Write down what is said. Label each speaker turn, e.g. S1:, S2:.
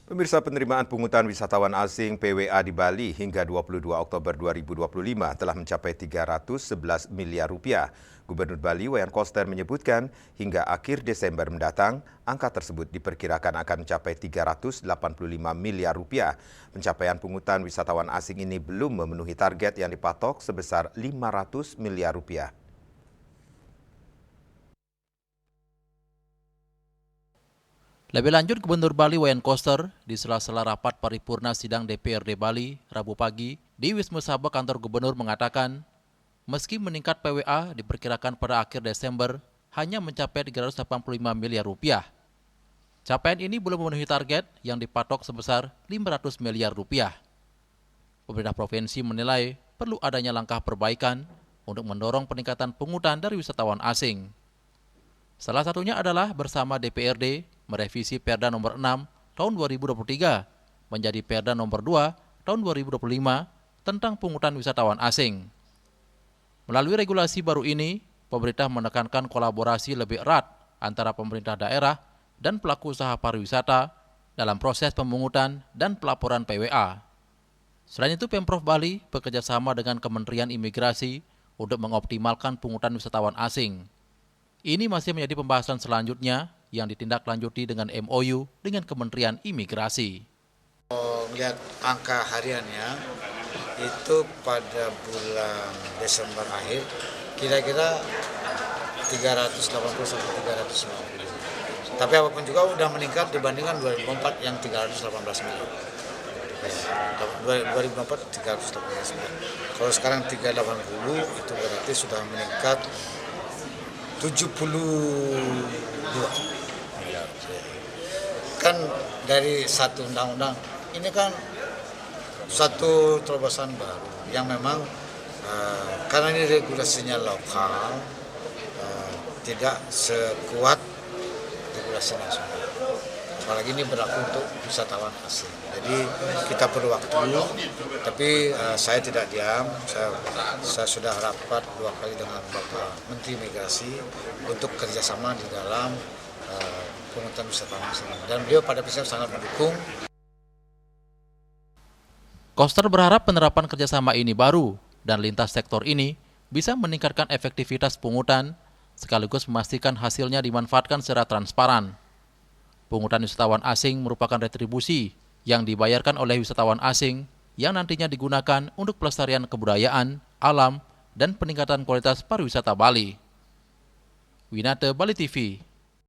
S1: Pemirsa, penerimaan pungutan wisatawan asing PWA di Bali hingga 22 Oktober 2025 telah mencapai 311 miliar rupiah. Gubernur Bali Wayan Koster menyebutkan hingga akhir Desember mendatang, angka tersebut diperkirakan akan mencapai 385 miliar rupiah. Pencapaian pungutan wisatawan asing ini belum memenuhi target yang dipatok sebesar 500 miliar rupiah.
S2: Lebih lanjut, Gubernur Bali Wayan Koster di sela-sela rapat paripurna sidang DPRD Bali Rabu pagi di Wisma Sabah kantor Gubernur mengatakan, meski meningkat PWA diperkirakan pada akhir Desember hanya mencapai 385 miliar rupiah. Capaian ini belum memenuhi target yang dipatok sebesar 500 miliar rupiah. Pemerintah provinsi menilai perlu adanya langkah perbaikan untuk mendorong peningkatan pungutan dari wisatawan asing. Salah satunya adalah bersama DPRD merevisi Perda nomor 6 tahun 2023 menjadi Perda nomor 2 tahun 2025 tentang pungutan wisatawan asing. Melalui regulasi baru ini, pemerintah menekankan kolaborasi lebih erat antara pemerintah daerah dan pelaku usaha pariwisata dalam proses pemungutan dan pelaporan PWA. Selain itu, Pemprov Bali bekerjasama dengan Kementerian Imigrasi untuk mengoptimalkan pungutan wisatawan asing. Ini masih menjadi pembahasan selanjutnya yang ditindaklanjuti dengan MOU dengan Kementerian Imigrasi.
S3: Melihat angka hariannya, itu pada bulan Desember akhir kira-kira 380 sampai 350. Tapi apapun juga udah meningkat dibandingkan 2004 yang 318 miliar. 2004 318 miliar. Kalau sekarang 380 itu berarti sudah meningkat 72 miliar. Kan dari satu undang-undang ini kan satu terobosan baru yang memang karena ini regulasinya lokal tidak sekuat regulasi nasional. Apalagi ini berlaku untuk wisatawan asing. Jadi kita perlu waktu, tapi saya tidak diam. Saya sudah rapat 2 kali dengan Bapak Menteri Imigrasi untuk kerjasama di dalam pungutan wisatawan asing. Dan beliau pada prinsipnya sangat mendukung.
S2: Koster berharap penerapan kerjasama ini baru dan lintas sektor ini bisa meningkatkan efektivitas pungutan sekaligus memastikan hasilnya dimanfaatkan secara transparan. Pungutan wisatawan asing merupakan retribusi yang dibayarkan oleh wisatawan asing yang nantinya digunakan untuk pelestarian kebudayaan, alam, dan peningkatan kualitas pariwisata Bali. Winate, Bali TV.